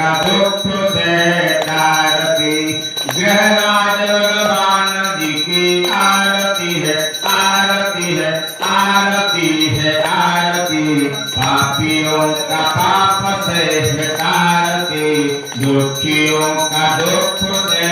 का दुख से तारती। गृहराज भगवान जी की आरती है, आरती है, आरती है, आरती। पापियों का पाप से हटारती, दुखियों का दुख से